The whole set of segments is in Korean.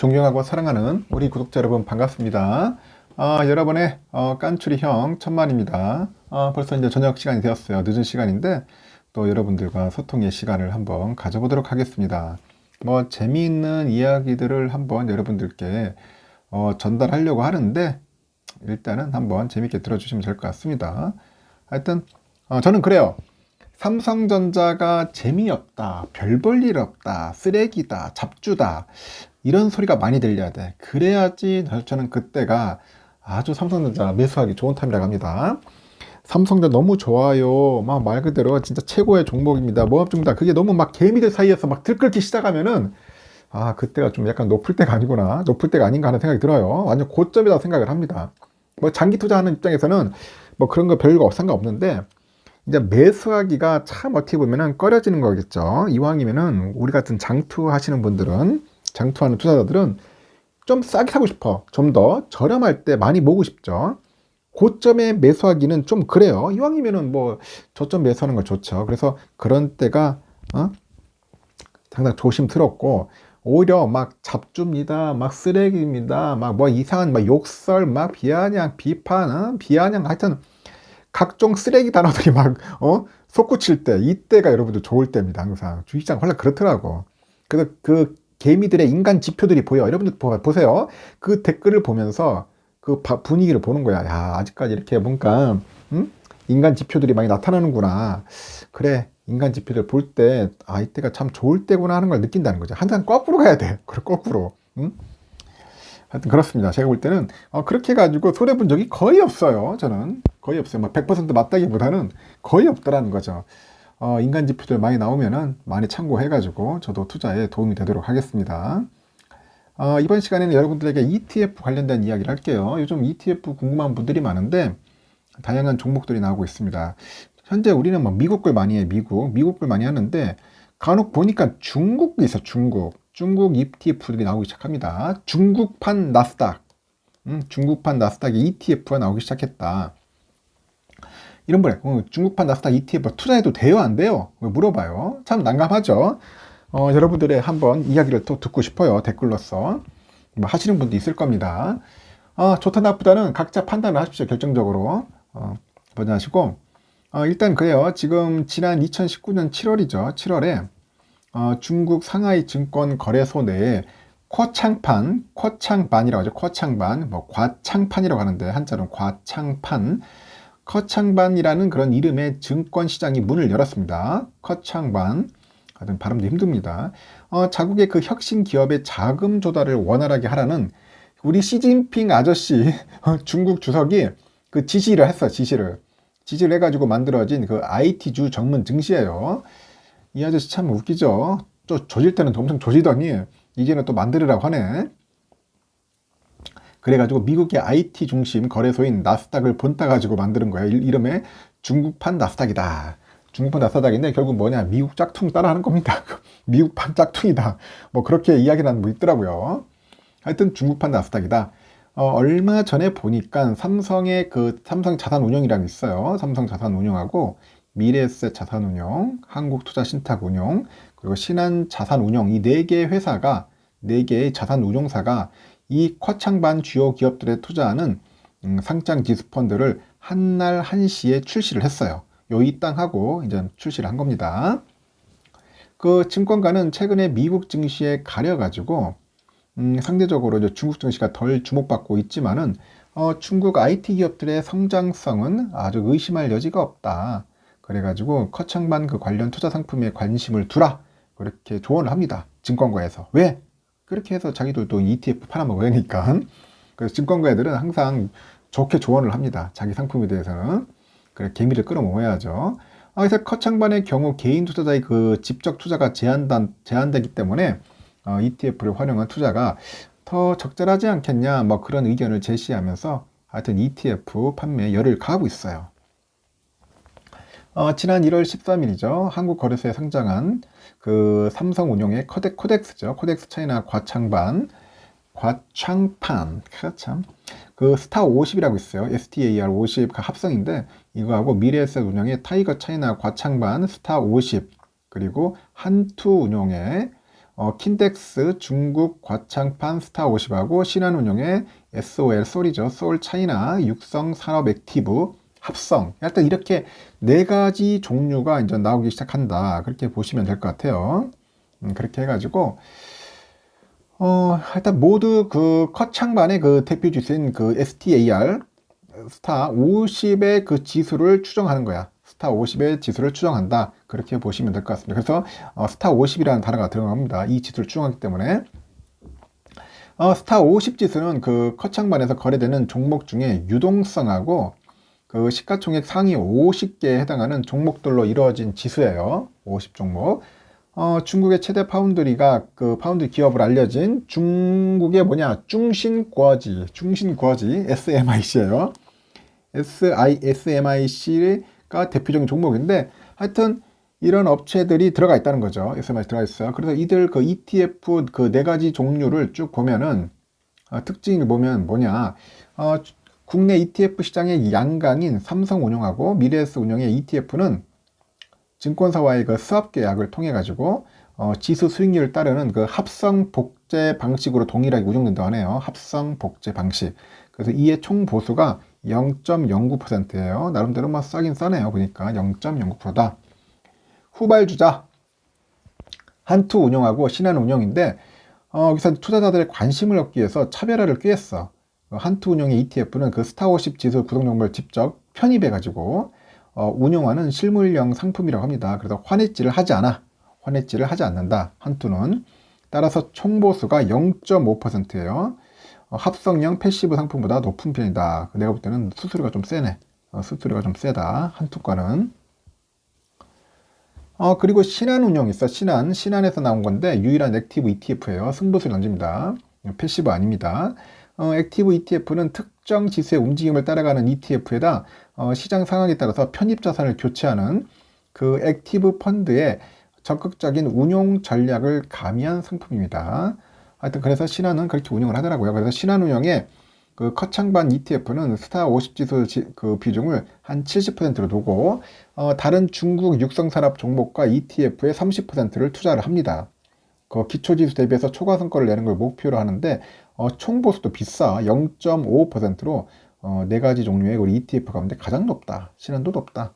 존경하고 사랑하는 우리 구독자 여러분 반갑습니다. 여러분의 깐추리 형 천만입니다. 벌써 이제 저녁 시간이 되었어요. 늦은 시간인데 또 여러분들과 소통의 시간을 한번 가져보도록 하겠습니다. 뭐 재미있는 이야기들을 한번 여러분들께 전달하려고 하는데 일단은 한번 재미있게 들어주시면 될 것 같습니다. 하여튼 저는 그래요. 삼성전자가 재미없다, 별 볼 일 없다, 쓰레기다, 잡주다 이런 소리가 많이 들려야 돼. 그래야지 저는 그때가 아주 삼성전자 매수하기 좋은 타임이라고 합니다. 삼성전자 너무 좋아요. 막 말 그대로 진짜 최고의 종목입니다. 모합중다. 그게 너무 막 개미들 사이에서 막 들끓기 시작하면은 그때가 좀 약간 높을 때가 아니구나. 높을 때가 아닌가 하는 생각이 들어요. 완전 고점이라고 생각을 합니다. 뭐 장기 투자하는 입장에서는 뭐 그런 거 별거 상관없는데 이제 매수하기가 참 어떻게 보면은 꺼려지는 거겠죠. 이왕이면은 우리 같은 장투하시는 분들은, 장투하는 투자자들은 좀 싸게 사고 싶어. 좀 더 저렴할 때 많이 모으고 싶죠. 고점에 매수하기는 좀 그래요. 이왕이면은 뭐 저점 매수하는 거 좋죠. 그래서 그런 때가 상당히 조심스럽고 오히려 막 잡주입니다. 막 쓰레기입니다. 막 뭐 이상한 막 욕설, 막 비아냥, 비판, 비아냥 하여튼 각종 쓰레기 단어들이 막 솟구칠 때 이때가 여러분들 좋을 때입니다. 항상 주식시장 원래 그렇더라고. 그래서 그 개미들의 인간 지표들이 보여. 여러분들 보세요. 그 댓글을 보면서 그 분위기를 보는 거야. 야, 아직까지 이렇게 뭔가 인간 지표들이 많이 나타나는구나. 그래, 인간 지표들 볼 때 이때가 참 좋을 때구나 하는 걸 느낀다는 거죠. 항상 거꾸로 가야 돼. 그래, 거꾸로. 하여튼 그렇습니다. 제가 볼 때는 그렇게 해가지고 손해본 적이 거의 없어요. 저는 거의 없어요. 뭐 100% 맞다기보다는 거의 없더라는 거죠. 인간 지표들 많이 나오면은 많이 참고해가지고 저도 투자에 도움이 되도록 하겠습니다. 이번 시간에는 여러분들에게 ETF 관련된 이야기를 할게요. 요즘 ETF 궁금한 분들이 많은데 다양한 종목들이 나오고 있습니다. 현재 우리는 뭐 미국 걸 많이 해. 미국 걸 많이 하는데 간혹 보니까 중국이 있어. 중국 ETF들이 나오기 시작합니다. 중국판 나스닥, 중국판 나스닥 ETF가 나오기 시작했다. 이런 분에 중국판 나스닥 ETF 투자해도 돼요, 안 돼요? 물어봐요. 참 난감하죠. 여러분들의 한번 이야기를 또 듣고 싶어요. 댓글로서 뭐 하시는 분도 있을 겁니다. 좋다 나쁘다는 각자 판단을 하십시오. 결정적으로 먼저 하시고 일단 그래요. 지금 지난 2019년 7월이죠. 7월에 중국 상하이 증권 거래소 내에 커창반이라고 하죠. 커창반, 뭐 과창판이라고 하는데 한자로는 과창판, 커창반이라는 그런 이름의 증권 시장이 문을 열었습니다. 커창반, 하여튼 발음도 힘듭니다. 자국의 그 혁신 기업의 자금 조달을 원활하게 하라는 우리 시진핑 아저씨 중국 주석이 그 지시를 했어. 지시를 해가지고 만들어진 그 IT주 전문 증시예요. 이 아저씨 참 웃기죠. 또 조질 때는 엄청 조지더니 이제는 또 만들으라고 하네. 그래가지고 미국의 IT 중심 거래소인 나스닥을 본따가지고 만드는 거야. 이름에 중국판 나스닥이다. 중국판 나스닥인데 결국 뭐냐, 미국 짝퉁 따라하는 겁니다. 미국판 짝퉁이다. 뭐 그렇게 이야기를 하는 분 있더라고요. 하여튼 중국판 나스닥이다. 얼마 전에 보니까 삼성의 그 삼성 자산운용이라고 있어요. 삼성 자산운용하고 미래에셋 자산운용, 한국투자신탁운용, 그리고 신한자산운용 이 네 개의 회사가, 네 개의 자산운용사가 이 커창반 주요 기업들에 투자하는 상장 지수펀드를 한날 한시에 출시를 했어요. 요 이 땅 하고 이제 출시를 한 겁니다. 그 증권가는 최근에 미국 증시에 가려가지고 상대적으로 이제 중국 증시가 덜 주목받고 있지만은 중국 IT 기업들의 성장성은 아주 의심할 여지가 없다. 그래가지고 커창반 그 관련 투자 상품에 관심을 두라. 그렇게 조언을 합니다. 증권가에서. 왜? 그렇게 해서 자기들도 ETF 팔아먹으니까. 그래서 증권가 애들은 항상 좋게 조언을 합니다. 자기 상품에 대해서는. 그래, 개미를 끌어모아야죠. 그래서 커창반의 경우 개인 투자자의 그 직접 투자가 제한되기 때문에 ETF를 활용한 투자가 더 적절하지 않겠냐, 뭐 그런 의견을 제시하면서 하여튼 ETF 판매에 열을 가하고 있어요. 지난 1월 13일이죠. 한국거래소에 상장한 그 삼성운용의 코덱스죠. 코덱스 차이나 과창판, 참. 그 스타 50이라고 있어요. STAR 50 합성인데 이거하고 미래에셋 운용의 타이거 차이나 과창반 스타 50, 그리고 한투 운용의 킨덱스 중국 과창판 스타50하고 신한운용의 SOL 솔이죠. 소울 차이나 육성 산업 액티브 합성. 하여튼 이렇게 네 가지 종류가 이제 나오기 시작한다. 그렇게 보시면 될 것 같아요. 그렇게 해가지고 일단 모두 그 컷창반의 그 대표 지수인 그 STAR 스타 50의 그 지수를 추정하는 거야. 스타 50의 지수를 추정한다. 그렇게 보시면 될 것 같습니다. 그래서 스타 50이라는 단어가 들어갑니다. 이 지수를 추정하기 때문에 스타 50 지수는 그 컷창반에서 거래되는 종목 중에 유동성하고 그 시가총액 상위 50개에 해당하는 종목들로 이루어진 지수예요. 50 종목. 중국의 최대 파운드리가 그 파운드리 기업으로 알려진 중국의 중신구어지 SMIC예요. SMIC가 대표적인 종목인데 하여튼 이런 업체들이 들어가 있다는 거죠. SMIC 들어가 있어요. 그래서 이들 그 ETF 그 네 가지 종류를 쭉 보면은 특징을 보면 국내 ETF 시장의 양강인 삼성운용하고 미래에셋 운용의 ETF는 증권사와의 그 수합 계약을 통해 가지고 지수 수익률을 따르는 그 합성 복제 방식으로 동일하게 운영된다고 하네요. 합성 복제 방식. 그래서 이의 총 보수가 0.09%예요. 나름대로 뭐 싸긴 싸네요. 보니까 0.09%다. 후발주자 한투운용하고 신한운용인데 여기서 투자자들의 관심을 얻기 위해서 차별화를 꾀했어. 한투운용의 ETF는 그 스타50 지수 구독 정보를 직접 편입해 가지고 운용하는 실물형 상품이라고 합니다. 그래서 환해지를 하지 않는다. 한투는. 따라서 총보수가 0.5%예요. 합성형 패시브 상품보다 높은 편이다. 내가 볼 때는 수수료가 좀 세네. 수수료가 좀 세다. 한투과는. 그리고 신한운용 있어. 신한에서 나온 건데 유일한 액티브 ETF예요. 승부수를 던집니다. 패시브 아닙니다. 액티브 ETF는 특정 지수의 움직임을 따라가는 ETF에다 시장 상황에 따라서 편입 자산을 교체하는 그 액티브 펀드의 적극적인 운용 전략을 가미한 상품입니다. 하여튼 그래서 신한은 그렇게 운영을 하더라고요. 그래서 신한운용의 그 컷창반 ETF는 스타 50 지수 그 비중을 한 70%로 두고 다른 중국 육성산업 종목과 ETF의 30%를 투자를 합니다. 그 기초지수 대비해서 초과성과를 내는 걸 목표로 하는데 총보수도 비싸. 0.55%로 네 가지 종류의 우리 ETF 가운데 가장 높다. 신한도 높다.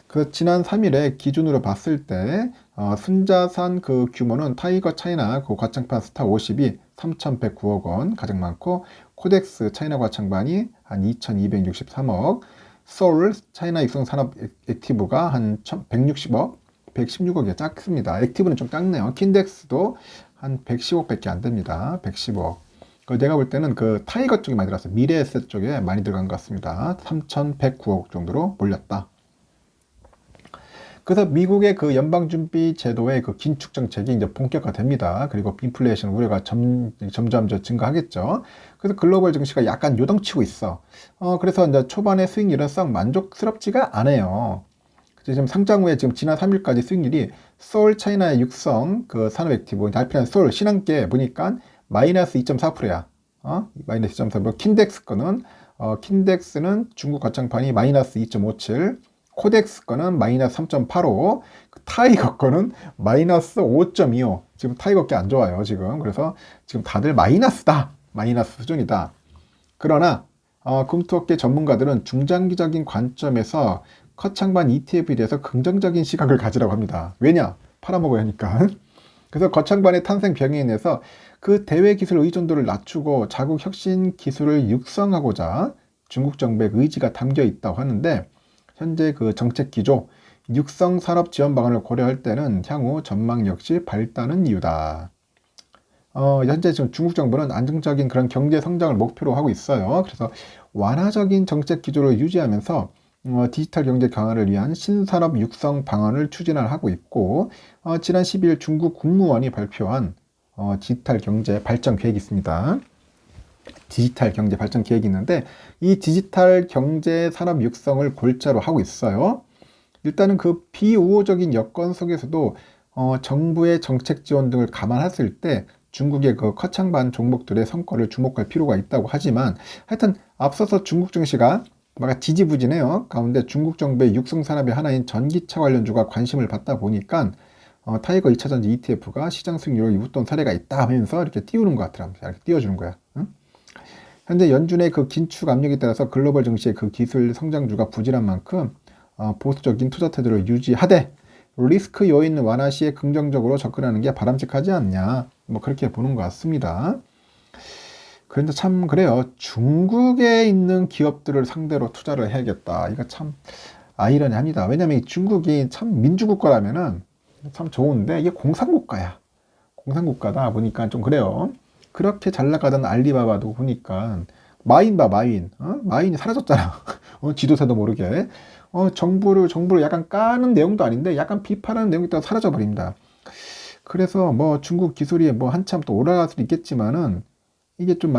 그 지난 3일에 기준으로 봤을 때 순자산 그 규모는 타이거 차이나 그 과창판 스타 50이 3,109억 원 가장 많고, 코덱스 차이나 과창반이 한 2,263억, 소울 차이나 육성 산업 액티브가 한 160억, 116억이 작습니다. 액티브는 좀 작네요. 킨덱스도 한 110억 밖에 안 됩니다. 110억. 내가 볼 때는 그 타이거 쪽이 많이 들어갔어요. 미래에셋 쪽에 많이 들어간 것 같습니다. 3,109억 정도로 몰렸다. 그래서 미국의 그 연방준비 제도의 그 긴축 정책이 이제 본격화됩니다. 그리고 인플레이션 우려가 점점 증가하겠죠. 그래서 글로벌 증시가 약간 요동치고 있어. 그래서 이제 초반에 수익률은 썩 만족스럽지가 않아요. 지금 상장 후에 지금 지난 3일까지 수익률이 서울 차이나의 육성 그 산업 액티브 달피한 서울 신한계 보니까 마이너스 2.4%야. 마이너스 2.4%. 킨덱스는 중국 거창판이 마이너스 2.57, 코덱스 거는 마이너스 3.85, 타이거 거는 마이너스 5.25. 지금 타이거 게 안 좋아요, 지금. 그래서 지금 다들 마이너스다. 마이너스 수준이다. 그러나 금투업계 전문가들은 중장기적인 관점에서 컷창반 ETF에 대해서 긍정적인 시각을 가지라고 합니다. 왜냐? 팔아먹어야 하니까. 그래서 거창반의 탄생 병행에 인해서 그 대외 기술 의존도를 낮추고 자국 혁신 기술을 육성하고자 중국 정부의 의지가 담겨 있다고 하는데, 현재 그 정책 기조, 육성 산업 지원 방안을 고려할 때는 향후 전망 역시 밝다는 이유다. 현재 지금 중국 정부는 안정적인 그런 경제 성장을 목표로 하고 있어요. 그래서 완화적인 정책 기조를 유지하면서 디지털 경제 강화를 위한 신산업 육성 방안을 추진을 하고 있고, 지난 12일 중국 국무원이 발표한 디지털 경제 발전 계획이 있습니다. 디지털 경제 발전 계획이 있는데, 이 디지털 경제 산업 육성을 골자로 하고 있어요. 일단은 그 비우호적인 여건 속에서도 정부의 정책 지원 등을 감안했을 때 중국의 그 커창반 종목들의 성과를 주목할 필요가 있다고 하지만, 하여튼 앞서서 중국 증시가 막 지지부진해요. 가운데 중국 정부의 육성 산업의 하나인 전기차 관련주가 관심을 받다 보니까 타이거 2차전지 ETF가 시장 수익률을 웃돈 사례가 있다 하면서 이렇게 띄우는 것 같더라고요. 이렇게 띄워주는 거야. 응? 현재 연준의 그 긴축 압력에 따라서 글로벌 증시의 그 기술 성장주가 부진한 만큼 보수적인 투자 태도를 유지하되 리스크 요인 완화 시에 긍정적으로 접근하는 게 바람직하지 않냐. 뭐 그렇게 보는 것 같습니다. 그런데 참 그래요. 중국에 있는 기업들을 상대로 투자를 해야겠다. 이거 참 아이러니합니다. 왜냐면 중국이 참 민주국가라면은 참 좋은데 이게 공산국가야. 공산국가다 보니까 좀 그래요. 그렇게 잘 나가던 알리바바도 보니까 마인 봐, 마인. 마인이 사라졌잖아. 지도세도 모르게. 정부를 약간 까는 내용도 아닌데 약간 비판하는 내용이 있다가 사라져 버립니다. 그래서 뭐 중국 기술이 뭐 한참 또 올라갈 수도 있겠지만은 이게 좀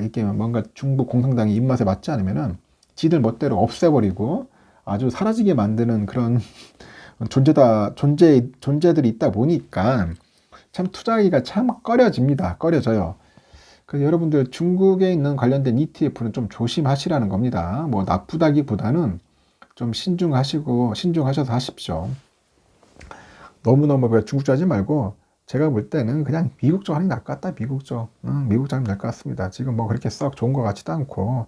이게 뭔가 중국 공산당의 입맛에 맞지 않으면은 지들 멋대로 없애버리고 아주 사라지게 만드는 그런 존재들이 있다 보니까 참 투자하기가 참 꺼려져요. 그래서 여러분들 중국에 있는 관련된 ETF는 좀 조심하시라는 겁니다. 뭐 나쁘다기보다는 좀 신중하셔서 하십시오. 너무너무 중국 쪽 하지 말고 제가 볼 때는 그냥 미국 쪽 하는 게 나을 것 같다. 미국 쪽 하는 게 나을 것 같습니다. 지금 뭐 그렇게 썩 좋은 것 같지도 않고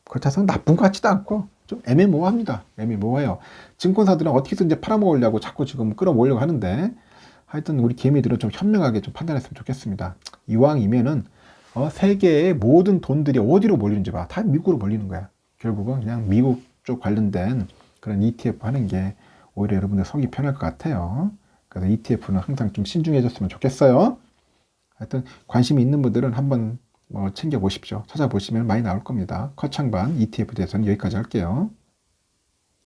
그렇다고 해서 나쁜 것 같지도 않고 좀 애매모호합니다. 애매모호해요. 증권사들은 어떻게든 이제 팔아먹으려고 자꾸 지금 끌어모으려고 하는데 하여튼 우리 개미들은 좀 현명하게 좀 판단했으면 좋겠습니다. 이왕이면은 세계의 모든 돈들이 어디로 몰리는지 봐. 다 미국으로 몰리는 거야. 결국은 그냥 미국 쪽 관련된 그런 ETF 하는 게 오히려 여러분들 속이 편할 것 같아요. 그래서 ETF는 항상 좀 신중해졌으면 좋겠어요. 하여튼 관심이 있는 분들은 한번 챙겨보십시오. 찾아보시면 많이 나올 겁니다. 커창반 ETF에 대해서는 여기까지 할게요.